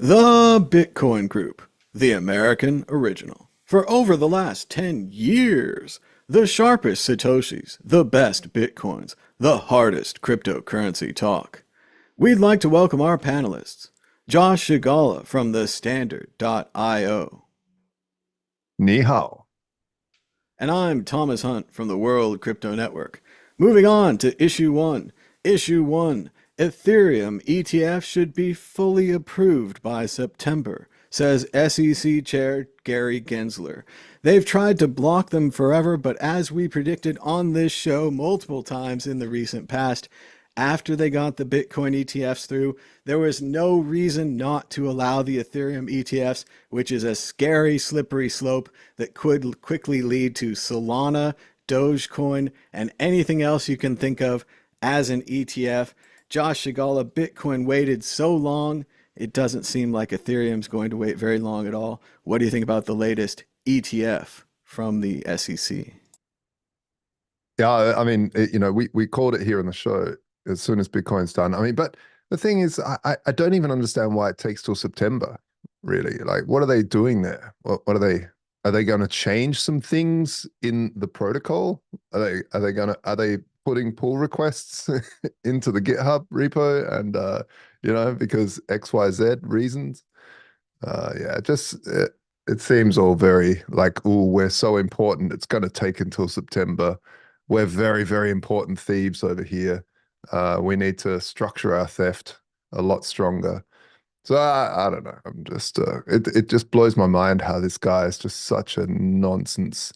The Bitcoin Group, the American original. For over the last 10 years, the sharpest Satoshis, the best Bitcoins, the hardest cryptocurrency talk. We'd like to welcome our panelists, Josh Shigala from the Standard.io. Ni hao. And I'm Thomas Hunt from the World Crypto Network. Moving on to Issue 1. Issue 1. Ethereum ETF should be fully approved by September, says SEC Chair Gary Gensler. They've tried to block them forever, but as we predicted on this show multiple times in the recent past, after they got the Bitcoin ETFs through, there was no reason not to allow the Ethereum ETFs, which is a scary, slippery slope that could quickly lead to Solana, Dogecoin, and anything else you can think of as an ETF. Josh Shigala, Bitcoin waited so long, it doesn't seem like Ethereum's going to wait very long at all. What do you think about the latest ETF from the SEC? Yeah, I mean, we called it here on the show as soon as Bitcoin's done. I mean, but the thing is, I don't even understand why it takes till September, really. Like, what are they doing there? What are they going to change some things in the protocol? Are they putting pull requests into the GitHub repo and because XYZ reasons? Yeah, it seems all very like, oh, we're so important. It's going to take until September. We're very, very important thieves over here. We need to structure our theft a lot stronger. So I don't know. I'm just it just blows my mind how this guy is just such a nonsense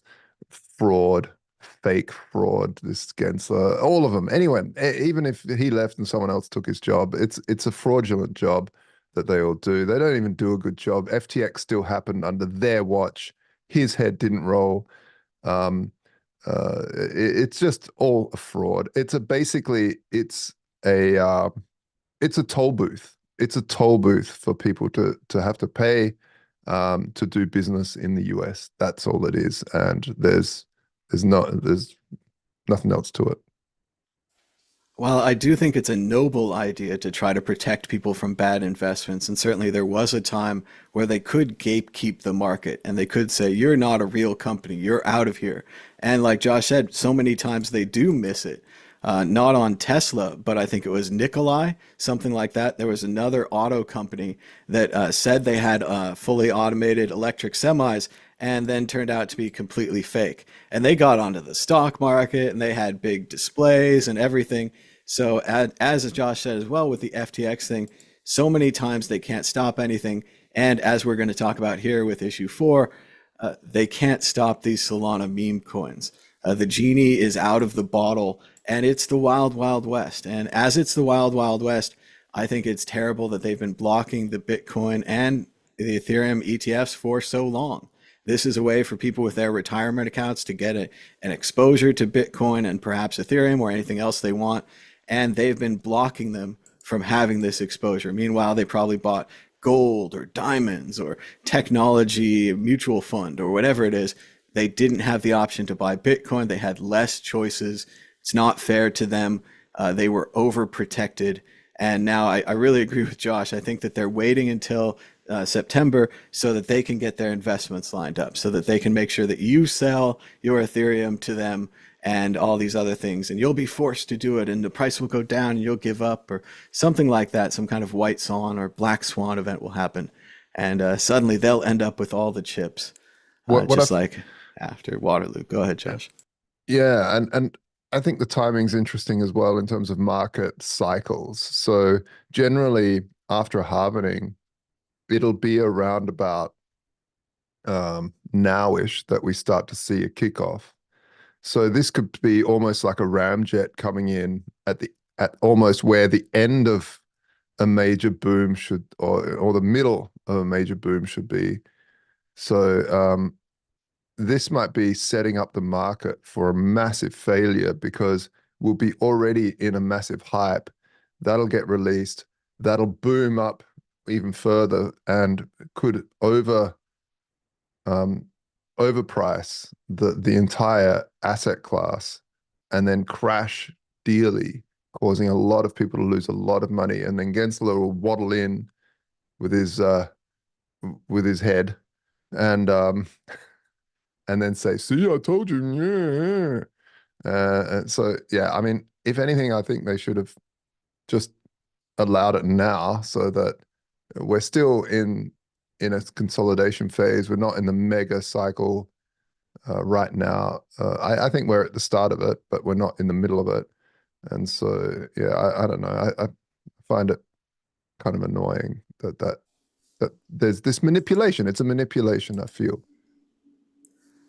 fraud, fake fraud. This Gensler, all of them. Anyway, even if he left and someone else took his job, it's a fraudulent job that they all do. They don't even do a good job. FTX still happened under their watch. His head didn't roll. It's just all a fraud. It's a toll booth. It's a toll booth for people to have to pay to do business in the US. That's all it is, and there's nothing else to it. Well, I do think it's a noble idea to try to protect people from bad investments. And certainly there was a time where they could gatekeep the market and they could say, you're not a real company, you're out of here. And like Josh said, so many times they do miss it. Not on Tesla, but I think it was Nikolai, something like that. There was another auto company that said they had fully automated electric semis and then turned out to be completely fake. And they got onto the stock market and they had big displays and everything. So as Josh said as well with the FTX thing, so many times they can't stop anything. And as we're going to talk about here with issue 4, they can't stop these Solana meme coins. The genie is out of the bottle and it's the wild, wild west. And as it's the wild, wild west, I think it's terrible that they've been blocking the Bitcoin and the Ethereum ETFs for so long. This is a way for people with their retirement accounts to get an exposure to Bitcoin and perhaps Ethereum or anything else they want. And they've been blocking them from having this exposure. Meanwhile, they probably bought gold or diamonds or technology mutual fund or whatever it is. They didn't have the option to buy Bitcoin. They had less choices. It's not fair to them. They were overprotected. And now I really agree with Josh. I think that they're waiting until September so that they can get their investments lined up, so that they can make sure that you sell your Ethereum to them and all these other things, and you'll be forced to do it, and the price will go down and you'll give up or something like that. Some kind of white swan or black swan event will happen. And suddenly they'll end up with all the chips, What just I've like after Waterloo. Go ahead, Josh. Yeah, and I think the timing's interesting as well in terms of market cycles. So generally after a halvening, it'll be around about nowish that we start to see a kickoff. So this could be almost like a ramjet coming in at almost where the end of a major boom should or the middle of a major boom should be. So this might be setting up the market for a massive failure because we'll be already in a massive hype. That'll get released. That'll boom up even further and could overprice the entire asset class and then crash dearly, causing a lot of people to lose a lot of money. And then Gensler will waddle in with his head, and then say, "See, I told you." Yeah. And so yeah, I mean, if anything, I think they should have just allowed it now, so that we're still in a consolidation phase. We're not in the mega cycle right now. I think we're at the start of it, but we're not in the middle of it. And so, yeah, I don't know. I find it kind of annoying that there's this manipulation. It's a manipulation, I feel.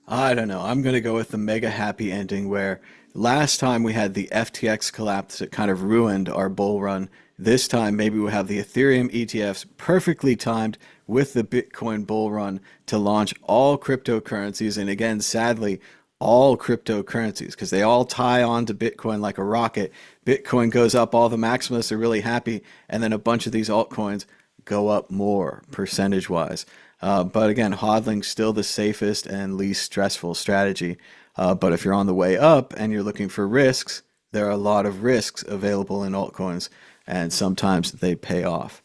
I don't know. I'm going to go with the mega happy ending where last time we had the FTX collapse that kind of ruined our bull run. This time, maybe we'll have the Ethereum ETFs perfectly timed with the Bitcoin bull run to launch all cryptocurrencies. And again, sadly, all cryptocurrencies because they all tie on to Bitcoin like a rocket. Bitcoin goes up, all the maximalists are really happy, and then a bunch of these altcoins go up more percentage wise. But again, hodling's still the safest and least stressful strategy. But if you're on the way up and you're looking for risks, there are a lot of risks available in altcoins, and sometimes they pay off.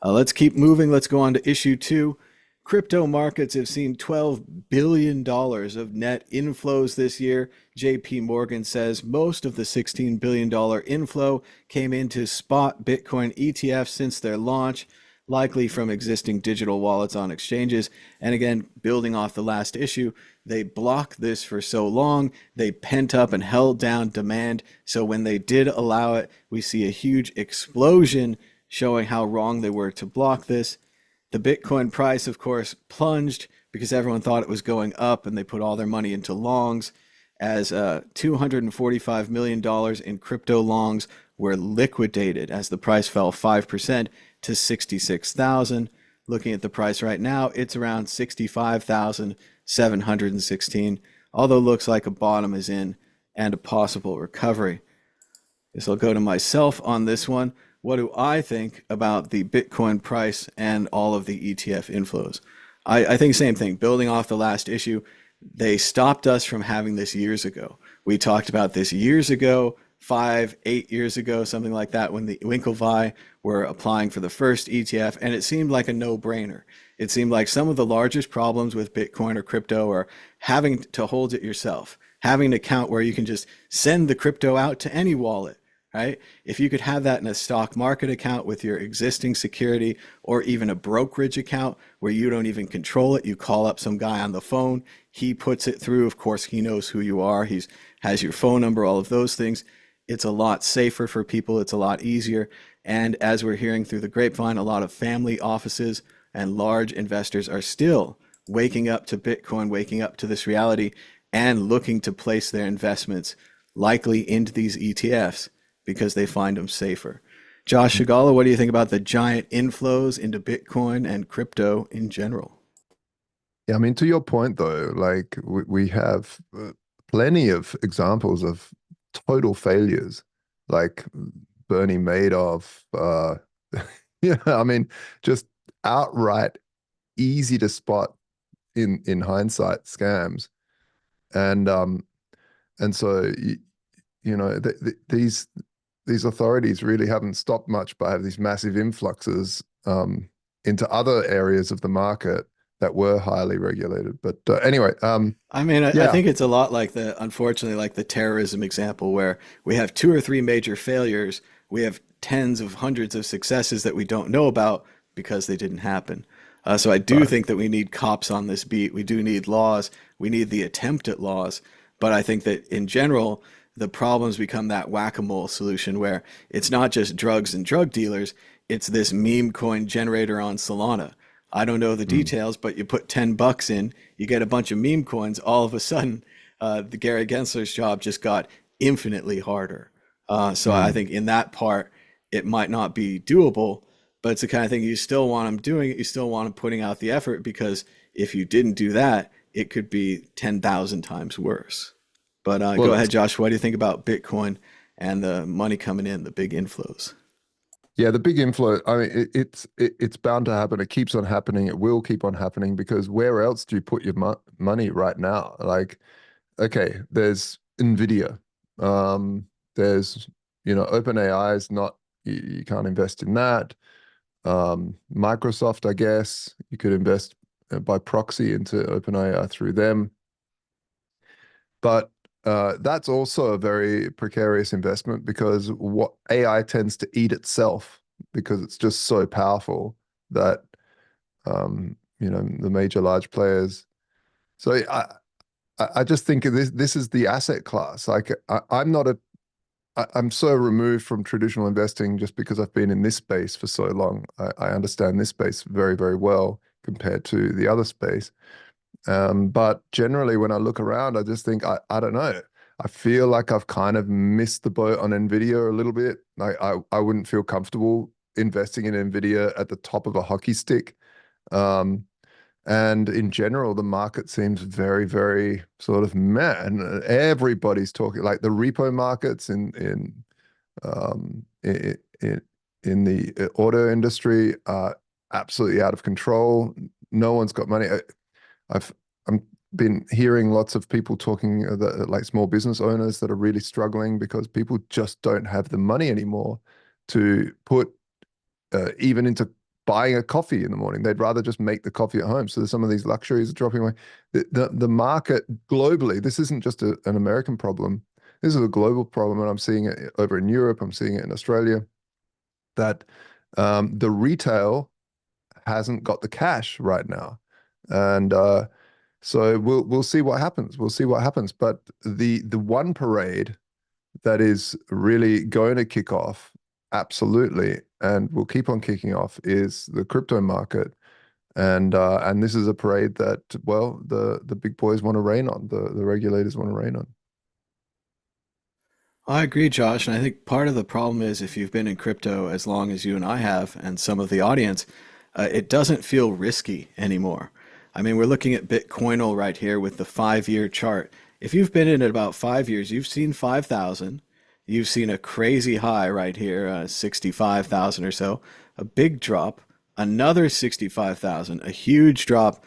Let's keep moving. Let's go on to issue two. Crypto markets have seen $12 billion of net inflows this year. JPMorgan says most of the $16 billion inflow came into spot Bitcoin ETFs since their launch, likely from existing digital wallets on exchanges. And again, building off the last issue, they blocked this for so long, they pent up and held down demand. So when they did allow it, we see a huge explosion showing how wrong they were to block this. The Bitcoin price, of course, plunged because everyone thought it was going up and they put all their money into longs as $245 million in crypto longs were liquidated as the price fell 5% to 66,000. Looking at the price right now, it's around 65,716, although looks like a bottom is in and a possible recovery. Guess I'll go to myself on this one. What do I think about the Bitcoin price and all of the ETF inflows? I think same thing. Building off the last issue, they stopped us from having this years ago. We talked about this years ago, 5, 8 years ago, something like that, when the Winklevi were applying for the first ETF, and it seemed like a no-brainer. It seemed like some of the largest problems with Bitcoin or crypto are having to hold it yourself, having an account where you can just send the crypto out to any wallet, right? If you could have that in a stock market account with your existing security, or even a brokerage account where you don't even control it, you call up some guy on the phone, he puts it through. Of course, he knows who you are. He has your phone number, all of those things. It's a lot safer for people. It's a lot easier. And as we're hearing through the grapevine, a lot of family offices and large investors are still waking up to Bitcoin, waking up to this reality, and looking to place their investments likely into these ETFs because they find them safer. Josh Shigala, what do you think about the giant inflows into Bitcoin and crypto in general? Yeah, I mean, to your point though, like we have plenty of examples of total failures, like Bernie Madoff. Yeah, I mean, just outright easy to spot in hindsight scams, and so these authorities really haven't stopped much by these massive influxes into other areas of the market that were highly regulated. But anyway, I mean, I yeah, think it's a lot like unfortunately, like the terrorism example where we have two or three major failures. We have tens of hundreds of successes that we don't know about because they didn't happen. So I do right. think that we need cops on this beat. We do need laws. We need the attempt at laws. But I think that in general, the problems become that whack-a-mole solution where it's not just drugs and drug dealers, it's this meme coin generator on Solana. I don't know the Mm, details, but you put $10 in, you get a bunch of meme coins. All of a sudden, the Gary Gensler's job just got infinitely harder. So I mm. think in that part, it might not be doable, but it's the kind of thing you still want them doing it. You still want them putting out the effort because if you didn't do that, it could be 10,000 times worse. But go Well, ahead, Josh. What do you think about Bitcoin and the money coming in, the big inflows? yeah, the big inflow. I mean, it's bound to happen. It keeps on happening. It will keep on happening because where else do you put your money right now? Like, okay, there's Nvidia. Um, there's OpenAI is not. You can't invest in that. Microsoft, I guess you could invest by proxy into OpenAI through them. But that's also a very precarious investment because what AI tends to eat itself because it's just so powerful that the major large players. So I just think this is the asset class. Like I'm not a I'm so removed from traditional investing just because I've been in this space for so long. I understand this space very, very well compared to the other space. But generally, when I look around, I just think, I don't know. I feel like I've kind of missed the boat on NVIDIA a little bit. I wouldn't feel comfortable investing in NVIDIA at the top of a hockey stick. Um, and in general, the market seems very, very sort of meh. And everybody's talking like the repo markets um, in, in the auto industry are absolutely out of control. No one's got money. I'm been hearing lots of people talking like small business owners that are really struggling because people just don't have the money anymore to put even into buying a coffee in the morning. They'd rather just make the coffee at home. So there's some of these luxuries are dropping away. The market globally, this isn't just an American problem. This is a global problem, and I'm seeing it over in Europe. I'm seeing it in Australia. That the retail hasn't got the cash right now, and so we'll see what happens. We'll see what happens. But the one parade that is really going to kick off, absolutely, and will keep on kicking off, is the crypto market. And this is a parade that, well, the big boys want to rain on, the regulators want to rain on. I agree, Josh. And I think part of the problem is if you've been in crypto as long as you and I have, and some of the audience, it doesn't feel risky anymore. I mean, we're looking at Bitcoinal right here with the 5 year chart. If you've been in it about 5 years, you've seen 5,000. You've seen a crazy high right here, 65,000 or so, a big drop, another 65,000, a huge drop,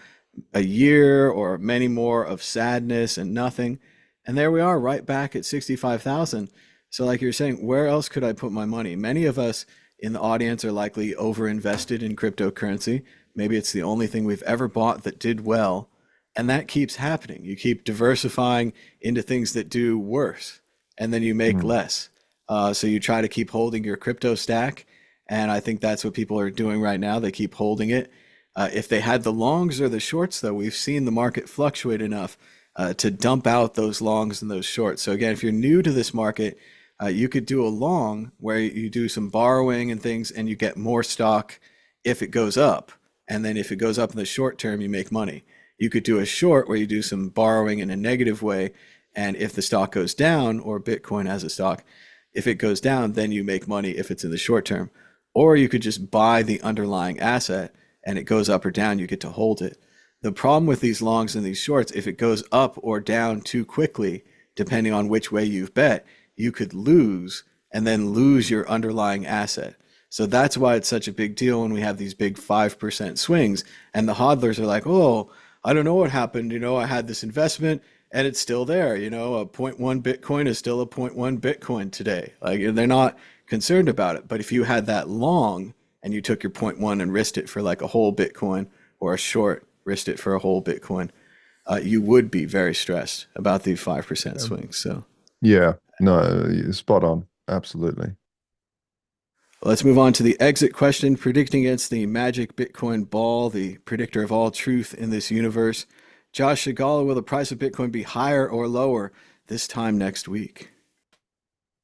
a year or many more of sadness and nothing. And there we are right back at 65,000. So like you're saying, where else could I put my money? Many of us in the audience are likely overinvested in cryptocurrency. Maybe it's the only thing we've ever bought that did well. And that keeps happening. You keep diversifying into things that do worse, and then you make Mm. less. So you try to keep holding your crypto stack. And I think that's what people are doing right now. They keep holding it. If they had the longs or the shorts, though, we've seen the market fluctuate enough to dump out those longs and those shorts. So again, if you're new to this market, you could do a long where you do some borrowing and things and you get more stock if it goes up. And then if it goes up in the short term, you make money. You could do a short where you do some borrowing in a negative way. And if the stock goes down, or Bitcoin as a stock, if it goes down, then you make money if it's in the short term. Or you could just buy the underlying asset and it goes up or down, you get to hold it. The problem with these longs and these shorts, if it goes up or down too quickly, depending on which way you've bet, you could lose and then lose your underlying asset. So that's why it's such a big deal when we have these big 5% swings. And the hodlers are like, oh, I don't know what happened. I had this investment and it's still there. A zero point 0.1 Bitcoin is still a zero point 0.1 Bitcoin today. Like they're not concerned about it. But if you had that long and you took your zero point 0.1 and risked it for like a whole Bitcoin, or a short risked it for a whole Bitcoin, you would be very stressed about the 5% Yeah. swings. So Yeah, no, spot on. Absolutely. let's move on to the exit question. Predicting against the magic Bitcoin ball, the predictor of all truth in this universe. Josh Shigala, will the price of Bitcoin be higher or lower this time next week?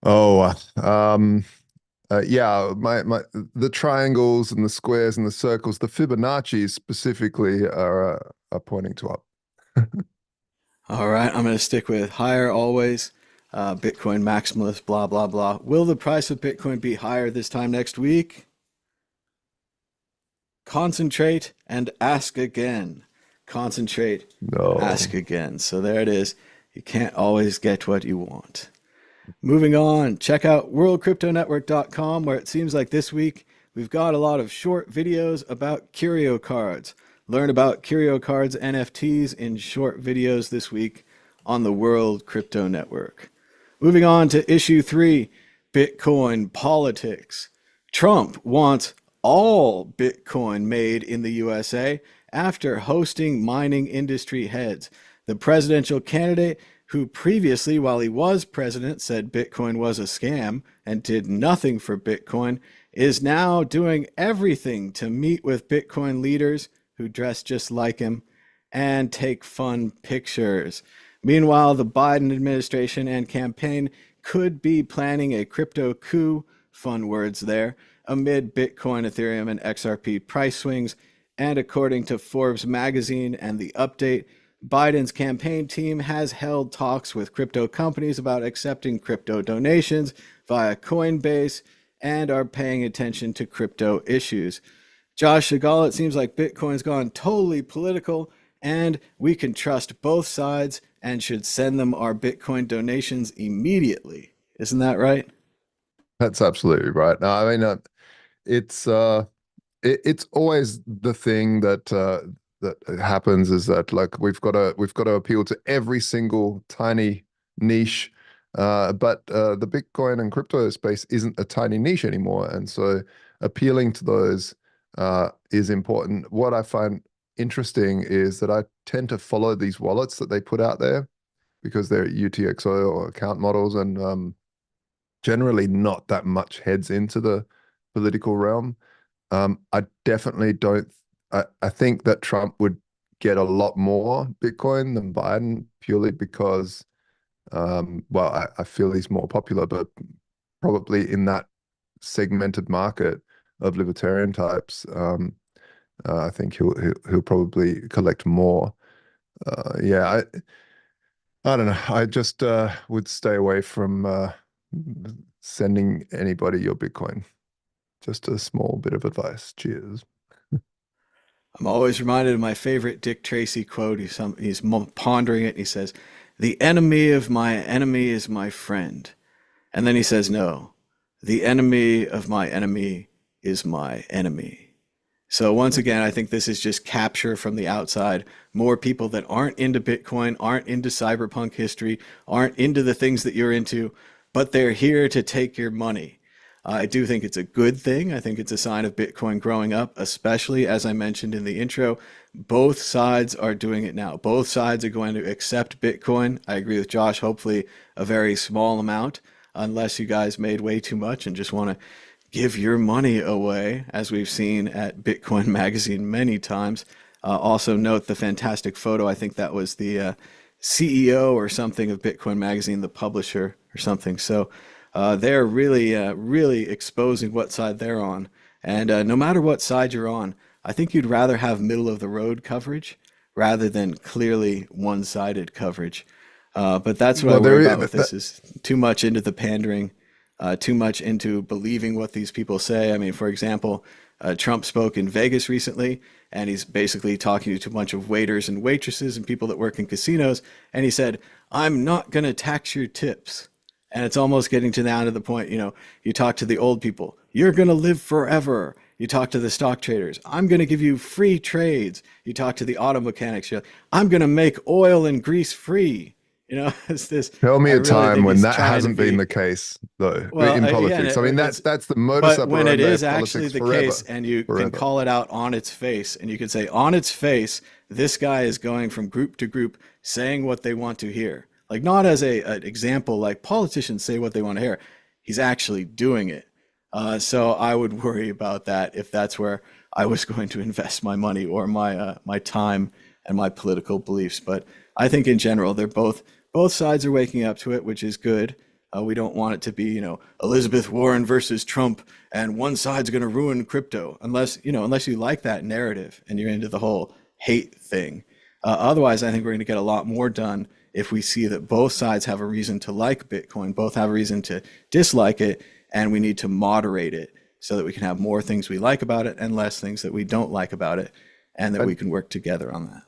Oh, yeah, the triangles and the squares and the circles, the Fibonacci specifically are pointing to up. All right, I'm going to stick with higher always. Bitcoin maximalist, blah, blah, blah. Will the price of Bitcoin be higher this time next week? Concentrate and ask again. Concentrate and ask No. again. So there it is. You can't always get what you want. Moving on, check out worldcryptonetwork.com, where it seems like this week we've got a lot of short videos about curio cards. Learn about curio cards NFTs in short videos this week on the World Crypto Network. Moving on to issue 3, Bitcoin politics. Trump wants all Bitcoin made in the USA after hosting mining industry heads. The presidential candidate, who previously, while he was president, said Bitcoin was a scam and did nothing for Bitcoin, is now doing everything to meet with Bitcoin leaders who dress just like him and take fun pictures. Meanwhile, the Biden administration and campaign could be planning a crypto coup, fun words there, amid Bitcoin, Ethereum, and XRP price swings. And according to Forbes magazine and the update, Biden's campaign team has held talks with crypto companies about accepting crypto donations via Coinbase and are paying attention to crypto issues. Josh Segal, it seems like Bitcoin's gone totally political, and we can trust both sides and should send them our Bitcoin donations immediately. Isn't that right? That's absolutely right. No, I mean, it's always the thing that happens is that like we've got to appeal to every single tiny niche, but the Bitcoin and crypto space isn't a tiny niche anymore, and so appealing to those is important. What I find interesting is that I tend to follow these wallets that they put out there because they're UTXO or account models, and generally not that much heads into the political realm. I definitely don't. I think that Trump would get a lot more Bitcoin than Biden purely because, well, I feel he's more popular, but probably in that segmented market of libertarian types, I think he'll probably collect more. Yeah, I don't know. I just would stay away from sending anybody your Bitcoin. Just a small bit of advice. Cheers. I'm always reminded of my favorite Dick Tracy quote. He's pondering it and he says, "The enemy of my enemy is my friend." And then he says, "No, the enemy of my enemy is my enemy." So once again, I think this is just capture from the outside. More people that aren't into Bitcoin, aren't into cyberpunk history, aren't into the things that you're into, but they're here to take your money. I do think it's a good thing. I think it's a sign of Bitcoin growing up, especially as I mentioned in the intro. Both sides are doing it now. Both sides are going to accept Bitcoin. I agree with Josh, hopefully a very small amount, unless you guys made way too much and just want to give your money away, as we've seen at Bitcoin Magazine many times. Also, note the fantastic photo. I think that was the CEO or something of Bitcoin Magazine, the publisher or something. So they're really, really exposing what side they're on. And no matter what side you're on, I think you'd rather have middle of the road coverage rather than clearly one-sided coverage. But that's what I Well, worry there about is with this is too much into the pandering, too much into believing what these people say. I mean, for example, Trump spoke in Vegas recently, and he's basically talking to a bunch of waiters and waitresses and people that work in casinos, and he said, "I'm not going to tax your tips." And it's almost getting to down to the point, you talk to the old people, "You're going to live forever." You talk to the stock traders, "I'm going to give you free trades." You talk to the auto mechanics, you're like, "I'm going to make oil and grease free." It's this, Tell me I a really time think when he's that trying to hasn't been be, the case, though, well, in again, politics. I mean, it's, that's the modus but when it operandi is of actually politics the case forever, and you can forever. call it out on its face and you can say on its face, this guy is going from group to group saying what they want to hear. Like not as an example, like politicians say what they want to hear. He's actually doing it. So I would worry about that if that's where I was going to invest my money or my time and my political beliefs. But I think in general, both sides are waking up to it, which is good. We don't want it to be, Elizabeth Warren versus Trump, and one side's going to ruin crypto, unless you like that narrative and you're into the whole hate thing. Otherwise, I think we're going to get a lot more done if we see that both sides have a reason to like Bitcoin, both have a reason to dislike it, and we need to moderate it so that we can have more things we like about it and less things that we don't like about it, and that I, we can work together on that.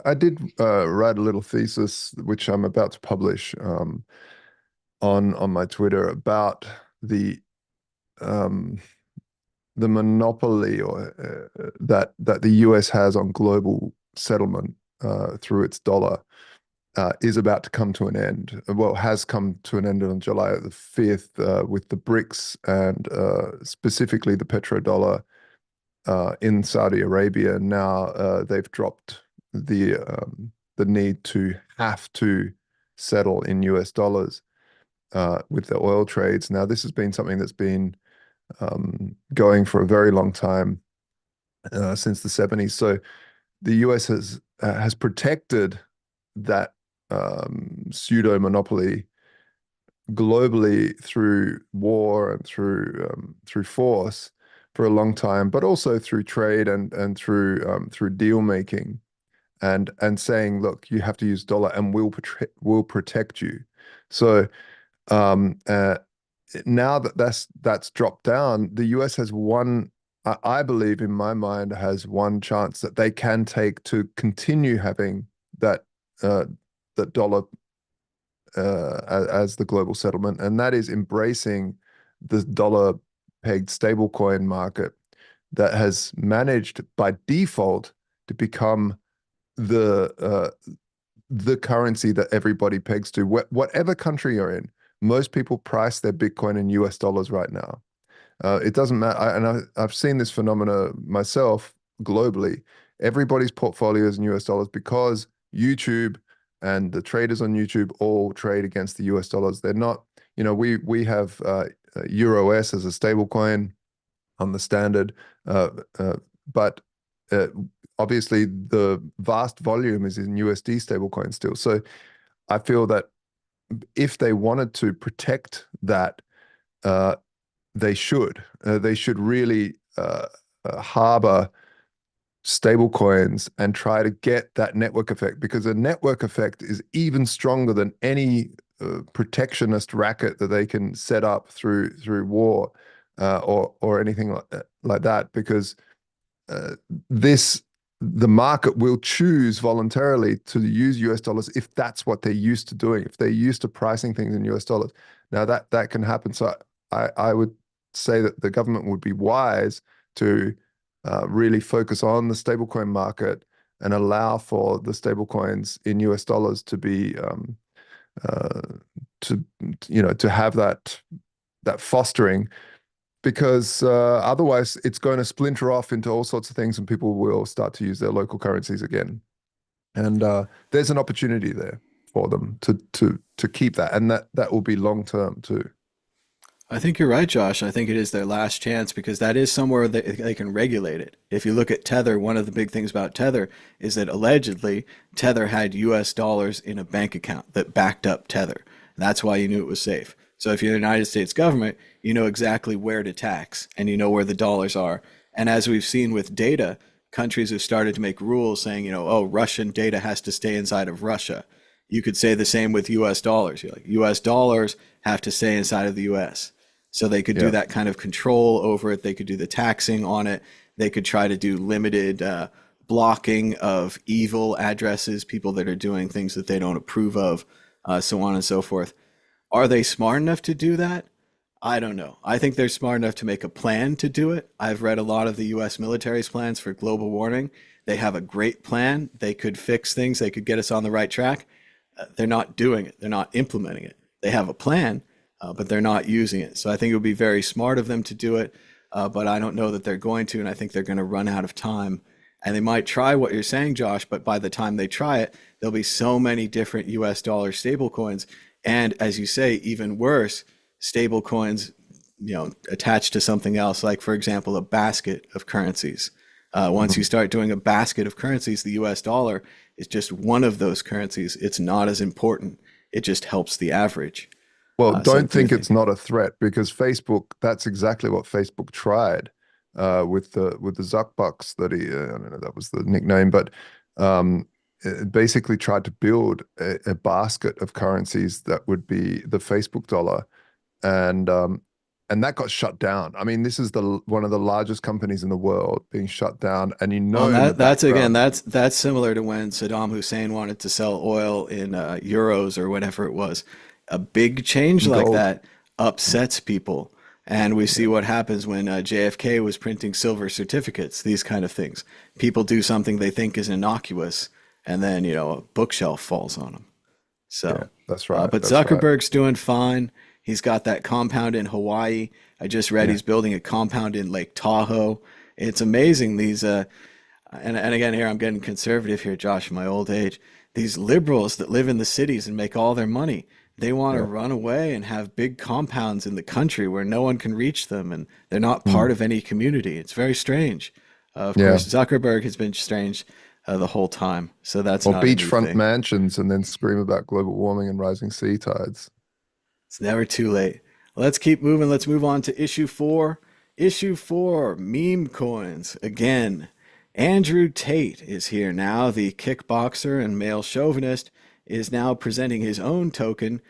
I did write a little thesis, which I'm about to publish on my Twitter about the um, the monopoly or that the US has on global settlement through its dollar. is about to come to an end. Well, has come to an end on July the 5th with the BRICS and specifically the petrodollar in Saudi Arabia. Now they've dropped the need to have to settle in US dollars with the oil trades. Now, this has been something that's been going for a very long time since the 70s. So the US has protected that pseudo monopoly globally through war and through force for a long time, but also through trade and through deal making and saying, look, you have to use dollar and we'll protect you. So um, uh, now that that's dropped down, the US has one, I believe in my mind, has one chance that they can take to continue having that that dollar as the global settlement, and that is embracing the dollar pegged stablecoin market that has managed by default to become the currency that everybody pegs to. Whatever country you're in, most people price their Bitcoin in US dollars right now. It doesn't matter. I've seen this phenomena myself globally. Everybody's portfolio is in US dollars because YouTube and the traders on YouTube all trade against the US dollars. They're not, we have Euro S as a stable coin on the standard, but uh, obviously the vast volume is in USD stablecoin still. So I feel that if they wanted to protect that, uh, they should. They should really harbor stable coins and try to get that network effect, because a network effect is even stronger than any protectionist racket that they can set up through war or anything like that, because uh, this the market will choose voluntarily to use US dollars if that's what they're used to doing, if they're used to pricing things in US dollars. Now that can happen. So I would say that the government would be wise to really focus on the stablecoin market and allow for the stablecoins in US dollars to be uh, to have that fostering, because otherwise it's going to splinter off into all sorts of things and people will start to use their local currencies again. And there's an opportunity there for them to keep that, and that will be long term too. I think you're right, Josh. I think it is their last chance because that is somewhere that they can regulate it. If you look at Tether, one of the big things about Tether is that allegedly Tether had US dollars in a bank account that backed up Tether. That's why you knew it was safe. So if you're the United States government, you know exactly where to tax and you know where the dollars are. And as we've seen with data, countries have started to make rules saying, oh, Russian data has to stay inside of Russia. You could say the same with US dollars. You're like, US dollars have to stay inside of the US. So they could do Yeah. that kind of control over it. They could do the taxing on it. They could try to do limited blocking of evil addresses, people that are doing things that they don't approve of, so on and so forth. Are they smart enough to do that? I don't know. I think they're smart enough to make a plan to do it. I've read a lot of the US military's plans for global warming. They have a great plan. They could fix things. They could get us on the right track. They're not doing it. They're not implementing it. They have a plan, but they're not using it. So I think it would be very smart of them to do it, but I don't know that they're going to, and I think they're going to run out of time. And they might try what you're saying, Josh, but by the time they try it, there'll be so many different US dollar stable coins. And as you say, even worse, stable coins, attached to something else, like for example, a basket of currencies. Once you Mhm. start doing a basket of currencies, the US dollar is just one of those currencies. It's not as important. It just helps the average. Well, So I don't do think think, it's not a threat, because Facebook, that's exactly what Facebook tried with the Zuckbucks that I don't know, that was the nickname, but it basically tried to build a basket of currencies that would be the Facebook dollar, and and that got shut down. I mean, this is the one of the largest companies in the world being shut down, and well, in the that's again, background, that's similar to when Saddam Hussein wanted to sell oil in euros or whatever it was. A big change like gold. that upsets people. And we see what happens when JFK was printing silver certificates, these kind of things. People do something they think is innocuous, and then, a bookshelf falls on them. Yeah, So, that's right. but That's right. Zuckerberg's doing fine. He's got that compound in Hawaii. I just read Yeah. he's building a compound in Lake Tahoe. It's amazing these and again here I'm getting conservative here, Josh, in my old age. These liberals that live in the cities and make all their money, they want to Yeah. run away and have big compounds in the country where no one can reach them and they're not part Mm. of any community. It's very strange. Of Yeah. course, Zuckerberg has been strange the whole time, so that's Or not a new beachfront thing. mansions and then scream about global warming and rising sea tides. It's never too late. Let's keep moving. Let's move on to issue four. Issue four, meme coins. Again, Andrew Tate is here now. The kickboxer and male chauvinist is now presenting his own token,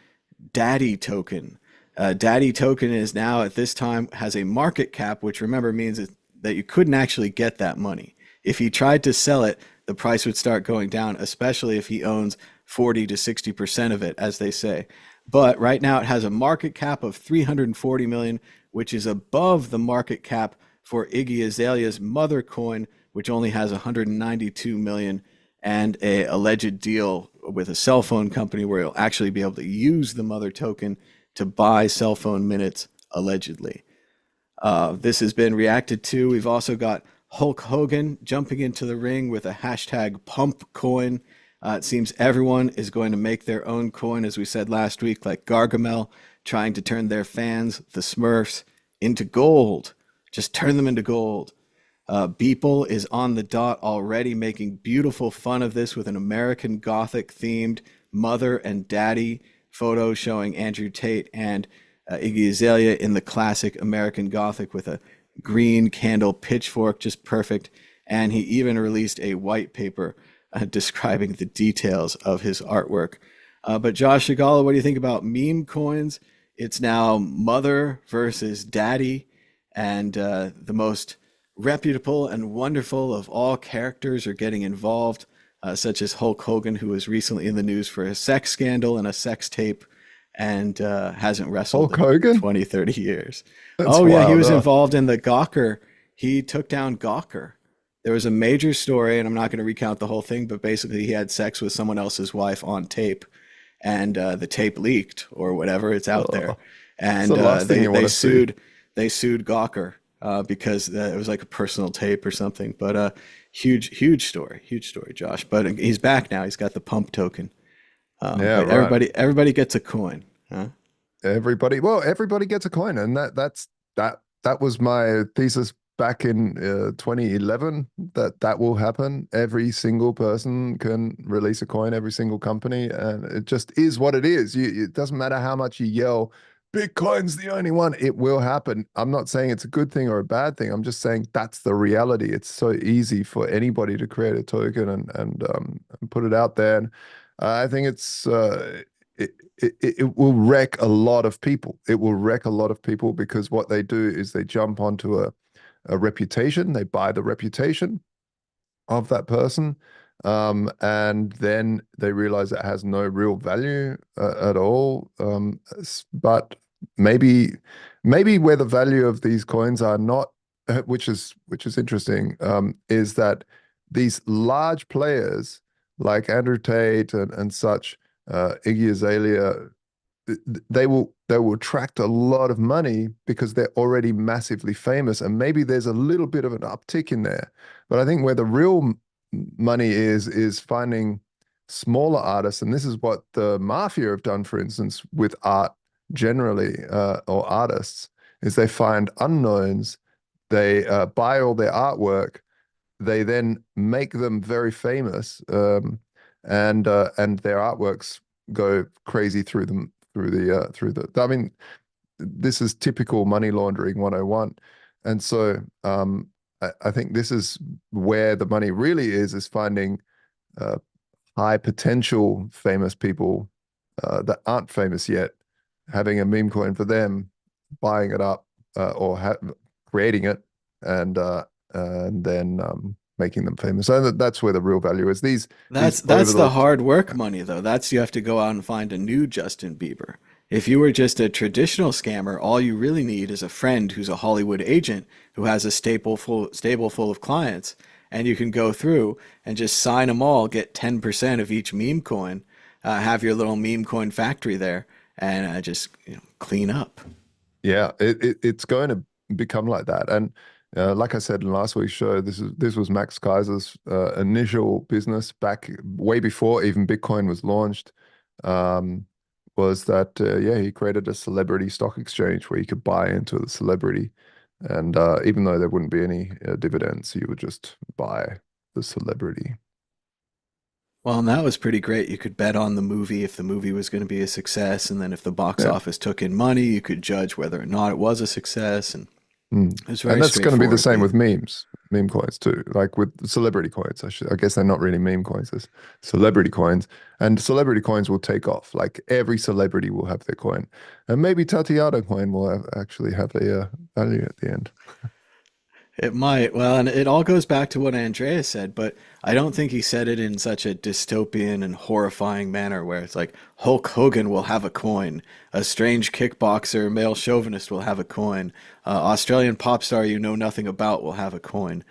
Daddy Token. Daddy Token is now at this time has a market cap, which remember means that you couldn't actually get that money. If he tried to sell it, the price would start going down, especially if he owns 40 to 60% of it, as they say. But right now it has a market cap of 340 million, which is above the market cap for Iggy Azalea's mother coin, which only has 192 million, and a alleged deal with a cell phone company where you'll actually be able to use the mother token to buy cell phone minutes, allegedly. This has been reacted to. We've also got Hulk Hogan jumping into the ring with a hashtag pump coin. It seems everyone is going to make their own coin, as we said last week, like Gargamel trying to turn their fans, the Smurfs, into gold. Just turn them into gold. Beeple is on the dot already, making beautiful fun of this with an American Gothic themed mother and daddy photo showing Andrew Tate and Iggy Azalea in the classic American Gothic with a green candle pitchfork, just perfect. And he even released a white paper describing the details of his artwork. But Josh Shigala, what do you think about meme coins? It's now mother versus daddy, and the most reputable and wonderful of all characters are getting involved, such as Hulk Hogan, who was recently in the news for a sex scandal and a sex tape and hasn't wrestled Hulk in Hogan? 20, 30 years. That's Oh, yeah, he wild. was involved in the Gawker. He took down Gawker. There was a major story, and I'm not going to recount the whole thing, but basically he had sex with someone else's wife on tape, and the tape leaked or whatever. It's out there, Oh, it's and the last thing you want they to see. sued Gawker because it was like a personal tape or something. But huge story, Josh. But he's back now. He's got the pump token. Yeah, But right. everybody gets a coin, huh? Everybody gets a coin, and that was my thesis back in 2011, that will happen. Every single person can release a coin, every single company, and it just is what it is. It doesn't matter how much you yell, Bitcoin's the only one. It will happen. I'm not saying it's a good thing or a bad thing. I'm just saying that's the reality. It's so easy for anybody to create a token and put it out there. And I think it will wreck a lot of people. It will wreck a lot of people because what they do is they jump onto a reputation, they buy the reputation of that person, and then they realize it has no real value at all. But maybe where the value of these coins are not, which is interesting, is that these large players like Andrew Tate and such, Iggy Azalea, they will attract a lot of money because they're already massively famous, and maybe there's a little bit of an uptick in there. But I think where the real money is finding smaller artists, and this is what the mafia have done, for instance, with art generally, or artists, is they find unknowns, they buy all their artwork, they then make them very famous, and their artworks go crazy through the. I mean, this is typical money laundering 101, and so I think this is where the money really is finding uh, high potential famous people that aren't famous yet, having a meme coin for them, buying it up, or creating it, and then making them famous. So that's where the real value is. These That's the overlooked. hard work money though. That's you have to go out and find a new Justin Bieber. If you were just a traditional scammer, all you really need is a friend who's a Hollywood agent who has a stable full of clients, and you can go through and just sign them all, get 10% of each meme coin. have your little meme coin factory there and just clean up. Yeah, it's going to become like that. And like I said in last week's show, this was Max Kaiser's initial business back way before even Bitcoin was launched. Um, was that yeah, he created a celebrity stock exchange where you could buy into the celebrity, and even though there wouldn't be any dividends, you would just buy the celebrity. Well, and that was pretty great. You could bet on the movie if the movie was going to be a success, and then if the box Yeah. office took in money, you could judge whether or not it was a success. And Mm. it was And very that's going to be the straightforward. same with memes, meme coins too. Like with celebrity coins, I guess they're not really meme coins, there's celebrity coins, and celebrity coins will take off. Like every celebrity will have their coin, and maybe Tatiana coin will actually have a value at the end. It might. Well, and it all goes back to what Andreas said, but I don't think he said it in such a dystopian and horrifying manner where it's like Hulk Hogan will have a coin, a strange kickboxer, male chauvinist will have a coin, Australian pop star you know nothing about will have a coin.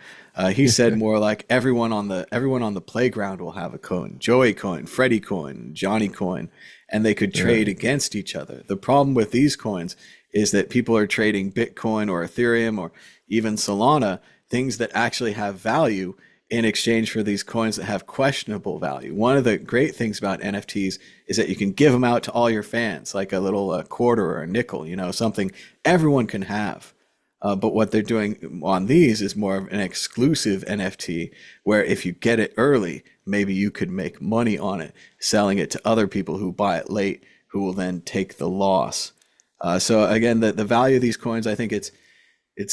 He said more like everyone on the playground will have a coin, Joey coin, Freddie coin, Johnny coin, and they could Yeah. trade against each other. The problem with these coins is that people are trading Bitcoin or Ethereum or even Solana, things that actually have value in exchange for these coins that have questionable value. One of the great things about NFTs is that you can give them out to all your fans, like a little quarter or a nickel, something everyone can have. But what they're doing on these is more of an exclusive NFT where if you get it early, maybe you could make money on it, selling it to other people who buy it late, who will then take the loss. So again, the value of these coins, I think it's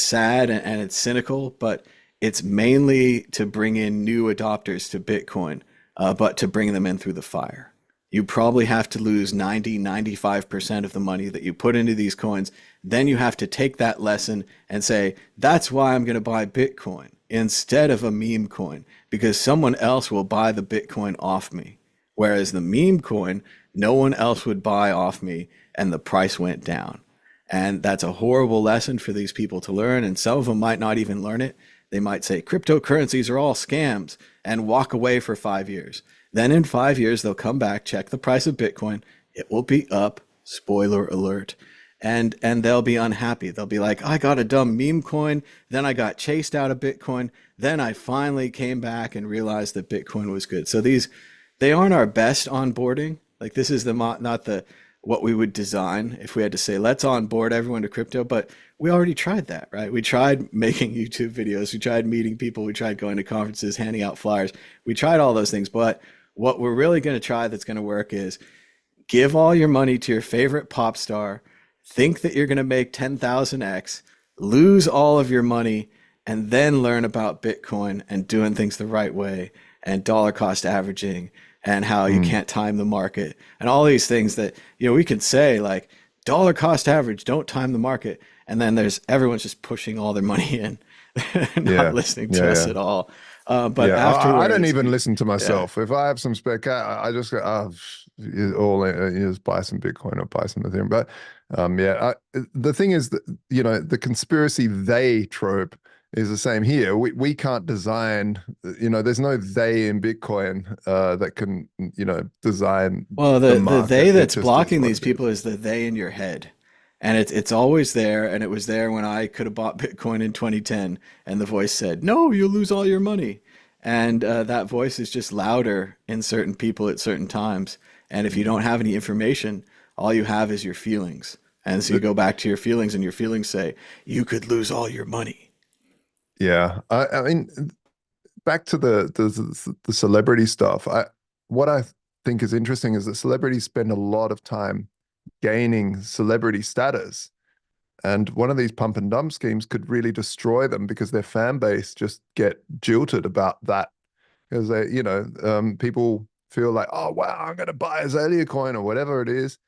sad and it's cynical, but it's mainly to bring in new adopters to Bitcoin, but to bring them in through the fire. You probably have to lose 95% of the money that you put into these coins. Then you have to take that lesson and say, that's why I'm going to buy Bitcoin instead of a meme coin, because someone else will buy the Bitcoin off me. Whereas the meme coin, no one else would buy off me and the price went down. And that's a horrible lesson for these people to learn. And some of them might not even learn it. They might say cryptocurrencies are all scams and walk away for 5 years. Then in 5 years, they'll come back, check the price of Bitcoin. It will be up, spoiler alert. And they'll be unhappy. They'll be like, I got a dumb meme coin. Then I got chased out of Bitcoin. Then I finally came back and realized that Bitcoin was good. So they aren't our best onboarding. Like this is not the what we would design if we had to say, let's onboard everyone to crypto. But we already tried that, right? We tried making YouTube videos. We tried meeting people. We tried going to conferences, handing out flyers. We tried all those things. But what we're really going to try that's going to work is give all your money to your favorite pop star, think that you're going to make 10,000x, lose all of your money, and then learn about Bitcoin and doing things the right way and dollar cost averaging and how you Mm. can't time the market and all these things that we can say like dollar cost average, don't time the market, and then there's everyone's just pushing all their money in, not Yeah, listening to yeah, us yeah. at all. But Yeah, I don't afterwards, even listen to yeah. myself. If I have some spare cash, I just go, oh, you just buy some Bitcoin or buy some Ethereum. But yeah, the thing is that, the conspiracy they trope is the same here. We can't design, there's no they in Bitcoin that can, design Well, the the they market. It that's just is blocking what these it is. people is the they in your head. And it's always there, and it was there when I could have bought Bitcoin in 2010, and the voice said, "No, you'll lose all your money." And that voice is just louder in certain people at certain times. And if you don't have any information, all you have is your feelings. And so you But go back to your feelings, and your feelings say, "You could lose all your money." yeah, I mean, back to the celebrity stuff. What I think is interesting is that celebrities spend a lot of time gaining celebrity status, and one of these pump and dump schemes could really destroy them because their fan base just get jilted about that because people feel like, oh wow, I'm going to buy Azalea coin or whatever it is.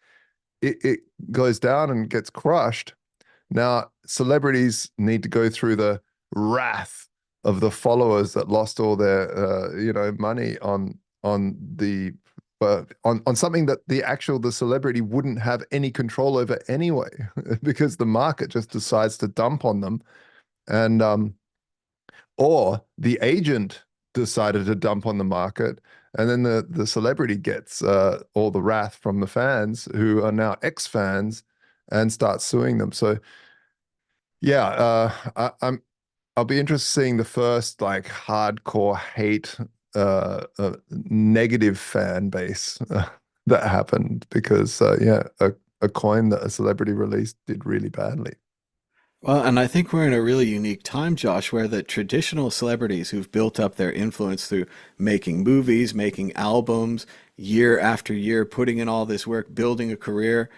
It goes down and gets crushed. Now, celebrities need to go through the wrath of the followers that lost all their, money on something that the celebrity wouldn't have any control over anyway, because the market just decides to dump on them, and or the agent decided to dump on the market, And then the celebrity gets all the wrath from the fans who are now ex-fans and start suing them. So yeah, I'll be interested seeing the first like hardcore hate, negative fan base that happened because yeah, a coin that a celebrity released did really badly. Well, and I think we're in a really unique time, Josh, where the traditional celebrities who've built up their influence through making movies, making albums, year after year, putting in all this work, building a career,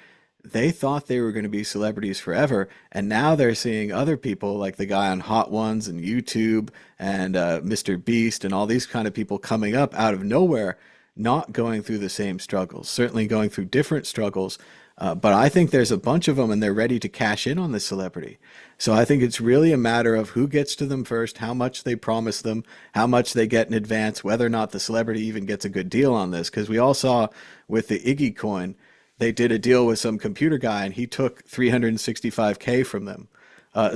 they thought they were going to be celebrities forever. And now they're seeing other people like the guy on Hot Ones and YouTube and Mr. Beast and all these kind of people coming up out of nowhere, not going through the same struggles, certainly going through different struggles. But I think there's a bunch of them and they're ready to cash in on this celebrity. So I think it's really a matter of who gets to them first, how much they promise them, how much they get in advance, whether or not the celebrity even gets a good deal on this. Because we all saw with the Iggy coin, they did a deal with some computer guy and he took 365K from them.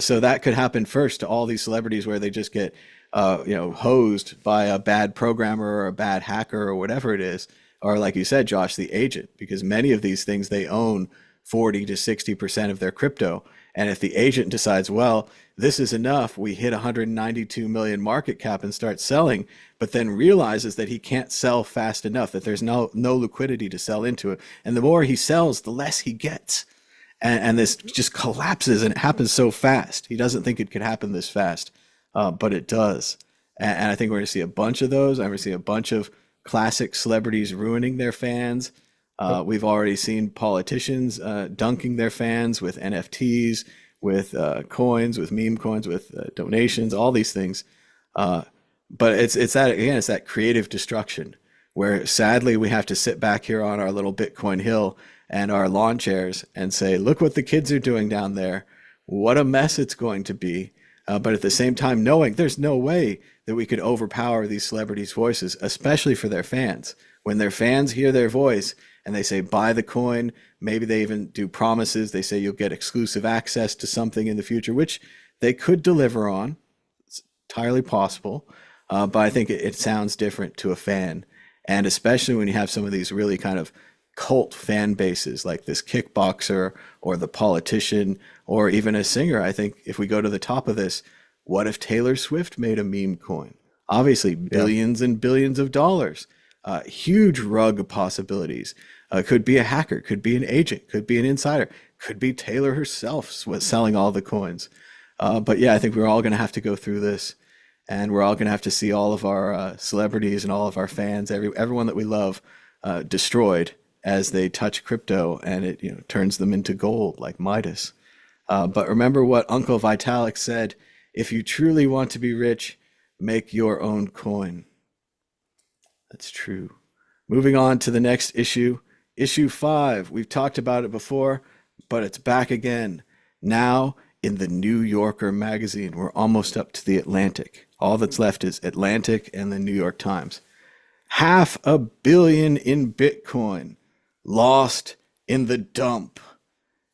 So that could happen first to all these celebrities where they just get, hosed by a bad programmer or a bad hacker or whatever it is, or like you said, Josh, the agent, because many of these things they own 40 to 60% of their crypto. And if the agent decides, well, this is enough, we hit 192 million market cap and start selling, but then realizes that he can't sell fast enough, that there's no liquidity to sell into it. And the more he sells, the less he gets. And this just collapses and it happens so fast. He doesn't think it could happen this fast, but it does. And I think we're going to see a bunch of those. I'm going to see a bunch of classic celebrities ruining their fans. We've already seen politicians dunking their fans with NFTs, with coins, with meme coins, with donations, all these things. But it's that again, it's that creative destruction where sadly we have to sit back here on our little Bitcoin hill and our lawn chairs and say, look what the kids are doing down there. What a mess it's going to be. But at the same time, knowing there's no way that we could overpower these celebrities' voices, especially for their fans. When their fans hear their voice and they say, buy the coin, maybe they even do promises. They say you'll get exclusive access to something in the future, which they could deliver on. It's entirely possible. But I think it sounds different to a fan. And especially when you have some of these really kind of cult fan bases like this kickboxer or the politician or even a singer. I think if we go to the top of this, what if Taylor Swift made a meme coin? Obviously, billions and billions of dollars, huge rug of possibilities. Could be a hacker, could be an agent, could be an insider, could be Taylor herself selling all the coins. But yeah, I think we're all going to have to go through this, and we're all going to have to see all of our celebrities and all of our fans, everyone that we love, destroyed as they touch crypto, and it turns them into gold like Midas. But remember what Uncle Vitalik said: if you truly want to be rich, make your own coin. That's true. Moving on to the next issue, issue 5. We've talked about it before, but it's back again. Now in the New Yorker magazine. We're almost up to the Atlantic. All that's left is Atlantic and the New York Times. $500 million in Bitcoin lost in the dump.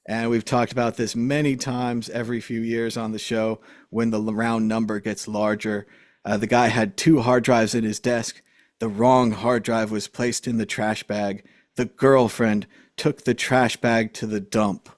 And we've talked about this many times every few years on the show when the round number gets larger. The guy had 2 hard drives in his desk. The wrong hard drive was placed in the trash bag. The girlfriend took the trash bag to the dump.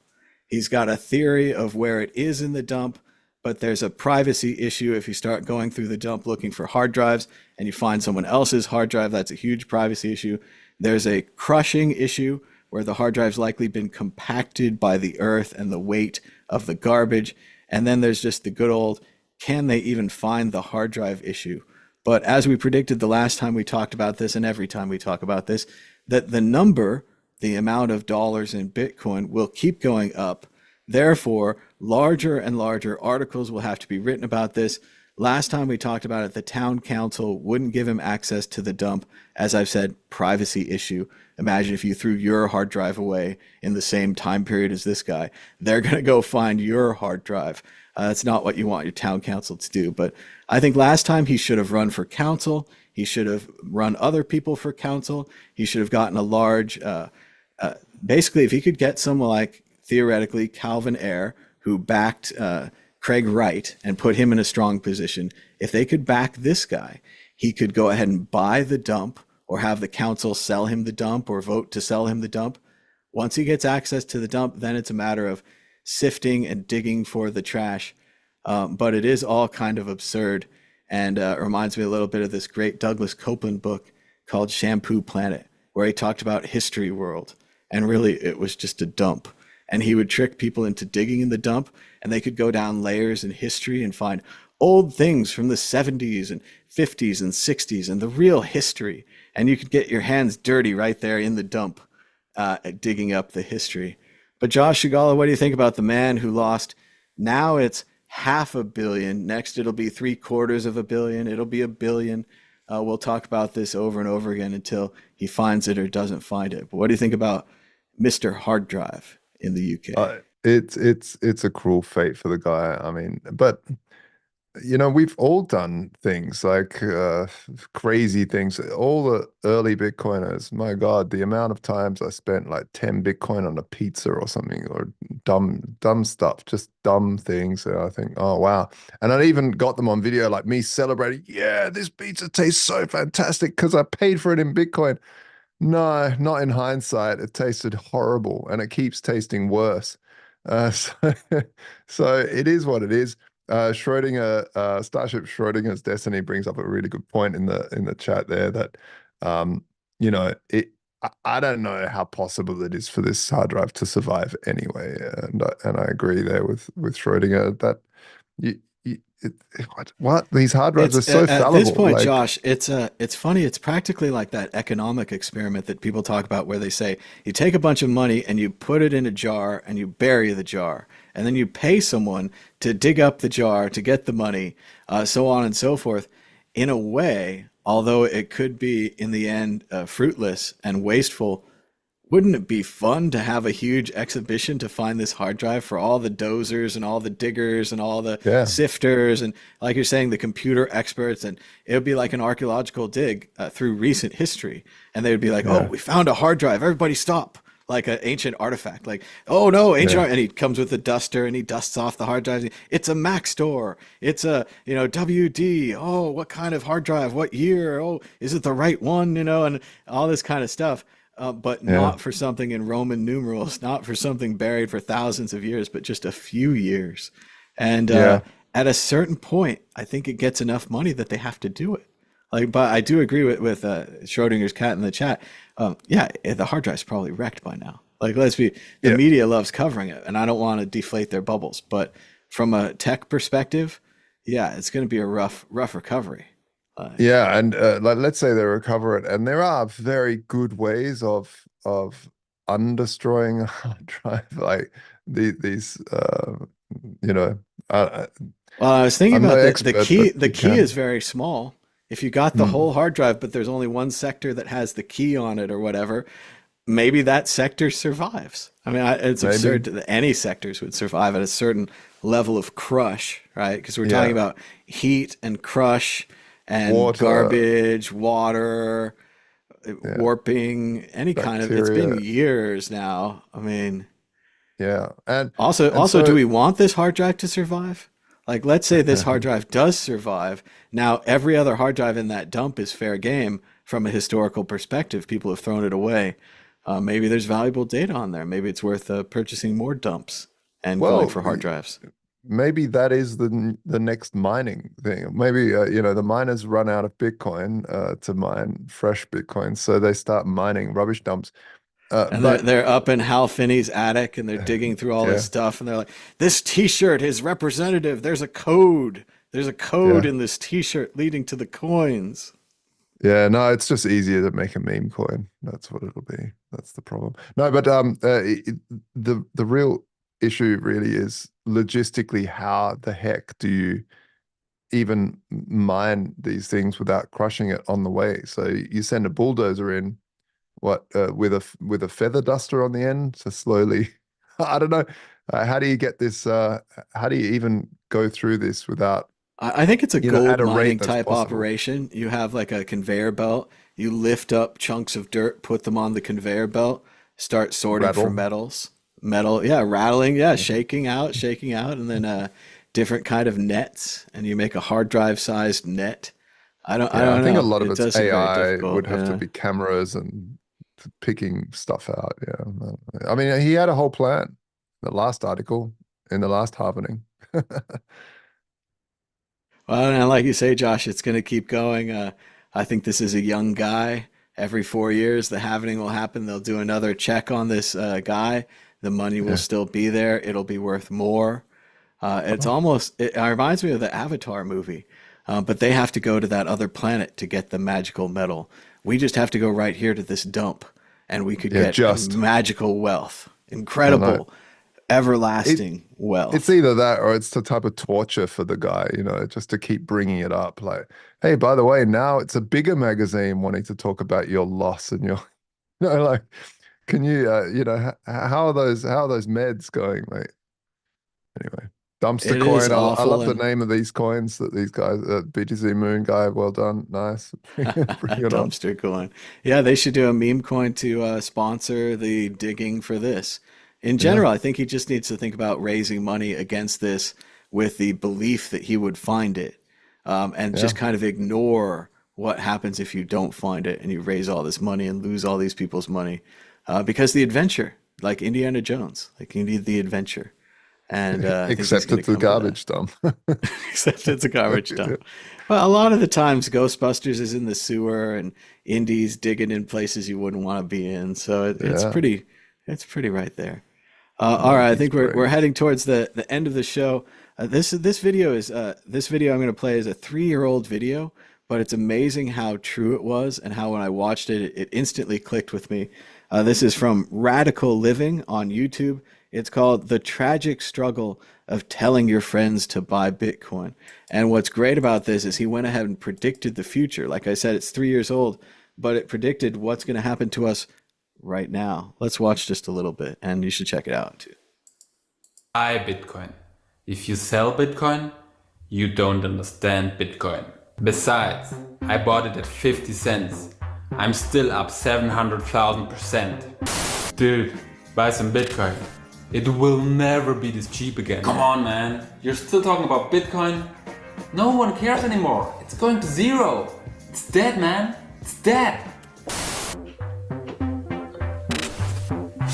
He's got a theory of where it is in the dump, but there's a privacy issue if you start going through the dump looking for hard drives and you find someone else's hard drive. That's a huge privacy issue. There's a crushing issue where the hard drive's likely been compacted by the earth and the weight of the garbage. And then there's just the good old, can they even find the hard drive issue? But as we predicted the last time we talked about this, and every time we talk about this, that the number, the amount of dollars in Bitcoin will keep going up. Therefore, larger and larger articles will have to be written about this. Last time we talked about it, the town council wouldn't give him access to the dump. As I've said, privacy issue. Imagine if you threw your hard drive away in the same time period as this guy. They're going to go find your hard drive. That's not what you want your town council to do. But I think last time he should have run for council. He should have run other people for council. He should have gotten a large, basically, if he could get someone like, theoretically, Calvin Ayre, who backed Craig Wright and put him in a strong position, if they could back this guy, he could go ahead and buy the dump or have the council sell him the dump or vote to sell him the dump. Once he gets access to the dump, then it's a matter of sifting and digging for the trash. But it is all kind of absurd, and reminds me a little bit of this great Douglas Copeland book called Shampoo Planet, where he talked about History World, and really it was just a dump. And he would trick people into digging in the dump, and they could go down layers in history and find old things from the 70s and 50s and 60s and the real history. And you could get your hands dirty right there in the dump, digging up the history. But Josh Shigala, what do you think about the man who lost? Now it's $500 million. Next, it'll be $750 million. It'll be $1 billion. We'll talk about this over and over again until he finds it or doesn't find it. But what do you think about Mr. Hard Drive in the UK? It's a cruel fate for the guy. I mean, but we've all done things like crazy things. All the early Bitcoiners, my God, the amount of times I spent like 10 Bitcoin on a pizza or something, or dumb stuff, just dumb things. And I think, oh, wow. And I even got them on video, like me celebrating, yeah, this pizza tastes so fantastic because I paid for it in Bitcoin. No, not in hindsight. It tasted horrible, and it keeps tasting worse. So, so it is what it is. Schrodinger, Starship Schrodinger's Destiny brings up a really good point in the chat there that, I don't know how possible it is for this hard drive to survive anyway, and I agree there with Schrodinger that what these hard drives are so fallible. At this point, like, Josh, it's funny. It's practically like that economic experiment that people talk about, where they say you take a bunch of money and you put it in a jar and you bury the jar, and then you pay someone to dig up the jar to get the money, so on and so forth. In a way, although it could be in the end fruitless and wasteful, wouldn't it be fun to have a huge exhibition to find this hard drive for all the dozers and all the diggers and all the sifters and, like you're saying, the computer experts? And it would be like an archaeological dig through recent history. And they would be like, oh, we found a hard drive. Everybody stop. Like an ancient artifact. Like, oh no, ancient and he comes with a duster and he dusts off the hard drives. It's a Mac store. It's a, WD. Oh, what kind of hard drive? What year? Oh, is it the right one? And all this kind of stuff. But not for something in Roman numerals, not for something buried for thousands of years, but just a few years. And at a certain point, I think it gets enough money that they have to do it. But I do agree with Schrodinger's cat in the chat. The hard drive's probably wrecked by now. The media loves covering it, and I don't want to deflate their bubbles. But from a tech perspective, it's going to be a rough recovery. And let's say they recover it, and there are very good ways of undestroying a hard drive, like these. Well, I was thinking about the key. The key is very small. If you got the whole hard drive, but there's only one sector that has the key on it or whatever, maybe that sector survives. I mean, it's absurd that any sectors would survive at a certain level of crush, right? Because we're talking about heat and crush and garbage, water, warping, any kind of. It's been years now. I mean, and also, do we want this hard drive to survive? Like, let's say this hard drive does survive. Now, every other hard drive in that dump is fair game from a historical perspective. People have thrown it away. Maybe there's valuable data on there. Maybe it's worth purchasing more dumps and going for hard drives. Maybe that is the next mining thing. Maybe the miners run out of Bitcoin to mine fresh Bitcoin, so they start mining rubbish dumps. And they're up in Hal Finney's attic, and they're digging through all this stuff, and they're like, this T-shirt is representative. There's a code. There's a code in this T-shirt leading to the coins. Yeah, no, it's just easier to make a meme coin. That's what it'll be. That's the problem. No, but the real issue really is logistically, how the heck do you even mine these things without crushing it on the way? So you send a bulldozer in, with a feather duster on the end to slowly, I don't know, how do you get this, how do you even go through this without, I think it's a gold mining type operation. You have like a conveyor belt, you lift up chunks of dirt, put them on the conveyor belt, start sorting for metals, rattling, shaking out, and then different kind of nets, and you make a hard drive sized net. I Yeah, I don't think a know. lot of It it's does seem very AI would difficult. have to Yeah. be cameras and picking stuff out. Yeah. I mean, he had a whole plan. The last article in the last halvening. Well, and like you say, Josh, it's going to keep going. I think this is a young guy. Every 4 years, the halvening will happen. They'll do another check on this guy. The money will Yeah. still be there. It'll be worth more. It's almost, it reminds me of the Avatar movie, but they have to go to that other planet to get the magical metal. We just have to go right here to this dump, and we could Yeah, get just. magical wealth, I know. incredible, It everlasting it's wealth. either that or it's the type of torture for the guy, just to keep bringing it up. Like, hey, by the way, now it's a bigger magazine wanting to talk about your loss and your, like, can you, how are those meds going, mate? Anyway, dumpster It is coin. I awful, love the and name of these coins that these guys, BTC Moon guy. Well done, nice. Bring it on. dumpster coin. Yeah, they should do a meme coin to sponsor the digging for this. In Yeah, general, I think he just needs to think about raising money against this with the belief that he would find it, and yeah, just kind of ignore what happens if you don't find it and you raise all this money and lose all these people's money. Because the adventure, like Indiana Jones, like you need the adventure. And I think he's except going to it's a come to that. garbage dump. Except it's a garbage dump. Well, a lot of the times Ghostbusters is in the sewer and Indy's digging in places you wouldn't want to be in. So Yeah, it's pretty right there. All no, right, I he's think we're brave. heading towards the end of the show. This video I'm going to play is a 3 year old video, but it's amazing how true it was and how when I watched it, it instantly clicked with me. This is from Radical Living on YouTube. It's called The Tragic Struggle of Telling Your Friends to Buy Bitcoin. And what's great about this is he went ahead and predicted the future. Like I said, it's 3 years old, but it predicted what's going to happen to us right now. Let's watch just a little bit, and you should check it out too. Buy Bitcoin. If you sell Bitcoin, you don't understand Bitcoin. Besides, I bought it at 50 cents. I'm still up 700,000%. Dude, buy some Bitcoin. It will never be this cheap again. Come on, man. You're still talking about Bitcoin? No one cares anymore. It's going to zero. It's dead, man. It's dead.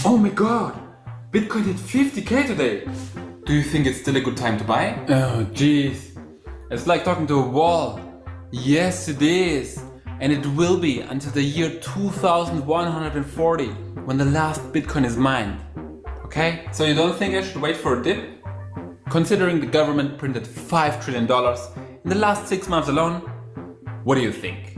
Oh my god. Bitcoin hit 50k today. Do you think it's still a good time to buy? Oh, jeez. It's like talking to a wall. Yes, it is. And it will be until the year 2140, when the last Bitcoin is mined. Okay? So you don't think I should wait for a dip? Considering the government printed $5 trillion in the last 6 months alone, what do you think?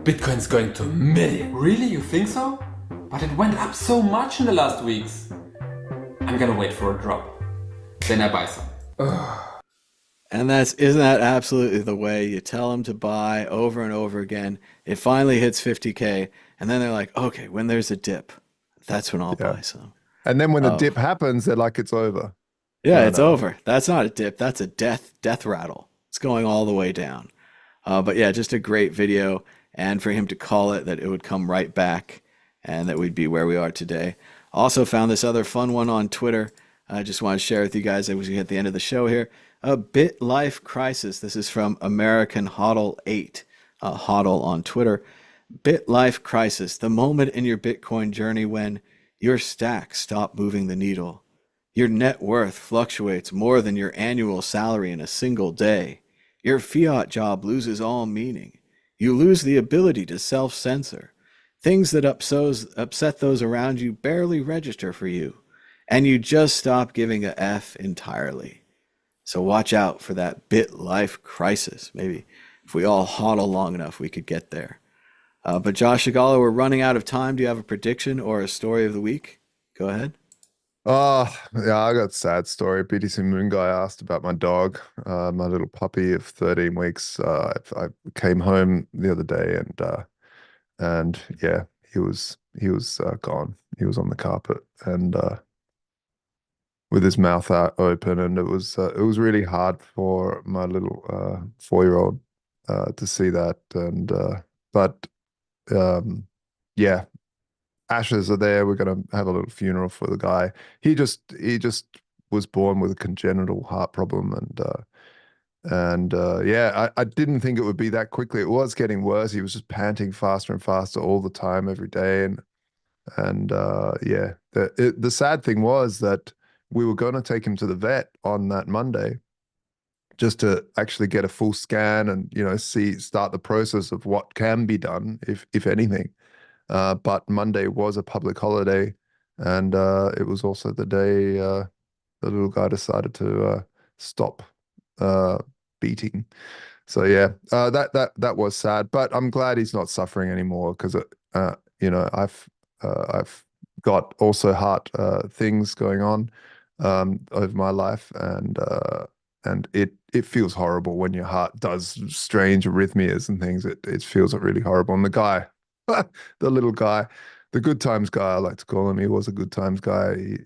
Bitcoin's going to a million. Really? You think so? But it went up so much in the last weeks. I'm gonna wait for a drop. Then I buy some. And isn't that absolutely the way you tell them to buy over and over again? It finally hits 50K, and then they're like, okay, when there's a dip, that's when I'll Yeah. buy some. And then when the Oh, dip happens, they're like, it's over. yeah, No, it's no. over. That's not a dip. That's a death rattle. It's going all the way down. But yeah, just a great video. And for him to call it that it would come right back and that we'd be where we are today. Also found this other fun one on Twitter. I just want to share with you guys as we get the end of the show here. A Bit Life Crisis. This is from American Hodl 8, Hodl on Twitter. Bit Life Crisis, the moment in your Bitcoin journey when your stacks stop moving the needle. Your net worth fluctuates more than your annual salary in a single day. Your fiat job loses all meaning. You lose the ability to self-censor. Things that upset those around you barely register for you. And you just stop giving a F entirely. So watch out for that bit life crisis. Maybe if we all hodl long enough, we could get there. But Josh Agala, we're running out of time. Do you have a prediction or a story of the week? Go ahead. Oh, yeah, I got a sad story. BTC Moon guy asked about my dog, my little puppy of 13 weeks. I came home the other day and yeah, he was gone. He was on the carpet and with his mouth out open, and it was really hard for my little 4-year-old to see that. And but yeah, ashes are there. We're gonna have a little funeral for the guy. He just was born with a congenital heart problem, And yeah, I didn't think it would be that quickly. It was getting worse. He was just panting faster and faster all the time, every day. And yeah, the sad thing was that we were going to take him to the vet on that Monday just to actually get a full scan and, you know, start the process of what can be done, if anything. But Monday was a public holiday, and it was also the day the little guy decided to stop beating. So yeah, that was sad, but I'm glad he's not suffering anymore, because you know, I've got also heart things going on over my life, and it feels horrible when your heart does strange arrhythmias and things. It feels really horrible. And the guy, the little guy, the good times guy, I like to call him. He was a good times guy,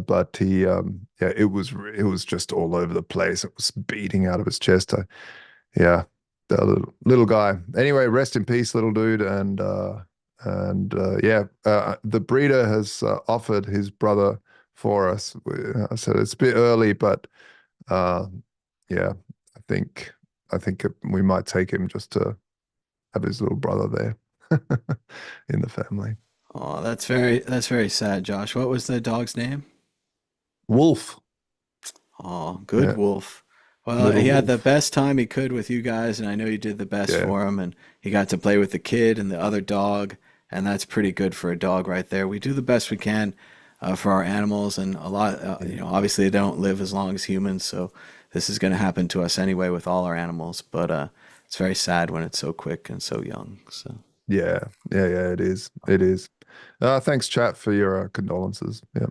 but yeah, it was just all over the place. It was beating out of his chest. Yeah, the little guy. Anyway, rest in peace, little dude. And yeah, the breeder has offered his brother for us. I said it's a bit early, but yeah, I think we might take him just to have his little brother there in the family. Oh, that's very sad, Josh. What was the dog's name? Wolf. Oh, good Yeah, wolf. Well, little he had the wolf. best time he could with you guys, and I know you did the best Yeah, for him, and he got to play with the kid and the other dog, and that's pretty good for a dog right there. We do the best we can for our animals, and a lot, yeah, obviously they don't live as long as humans, so this is going to happen to us anyway with all our animals, but it's very sad when it's so quick and so young. So. yeah, yeah. It is. It is. Thanks, chat, for your condolences. Yeah,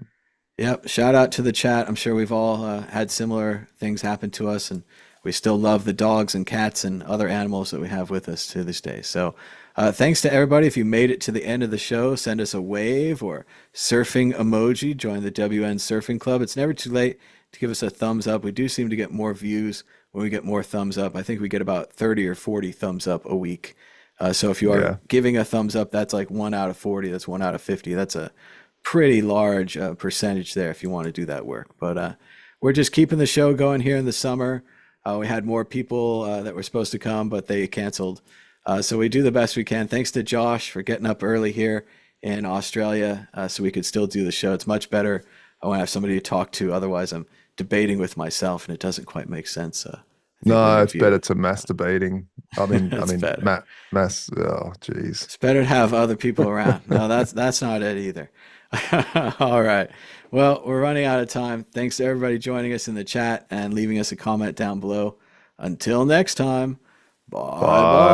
Yep. Shout out to the chat. I'm sure we've all had similar things happen to us, and we still love the dogs and cats and other animals that we have with us to this day. So, thanks to everybody. If you made it to the end of the show, send us a wave or surfing emoji. Join the WN Surfing Club. It's never too late to give us a thumbs up. We do seem to get more views when we get more thumbs up. I think we get about 30 or 40 thumbs up a week. So if you are yeah. giving a thumbs up, that's like 1 out of 40. That's 1 out of 50. That's a pretty large percentage there if you want to do that work. But we're just keeping the show going here in the summer. We had more people that were supposed to come, but they canceled. So we do the best we can. Thanks to Josh for getting up early here in Australia so we could still do the show. It's much better when I have somebody to talk to. Otherwise, I'm debating with myself and it doesn't quite make sense. I think when No, you're it's better viewing, to masturbating. I mean, it's better. mass. Oh, jeez. It's better to have other people around. No, that's not it either. All right. Well, we're running out of time. Thanks to everybody joining us in the chat and leaving us a comment down below. Until next time, bye bye. Bye.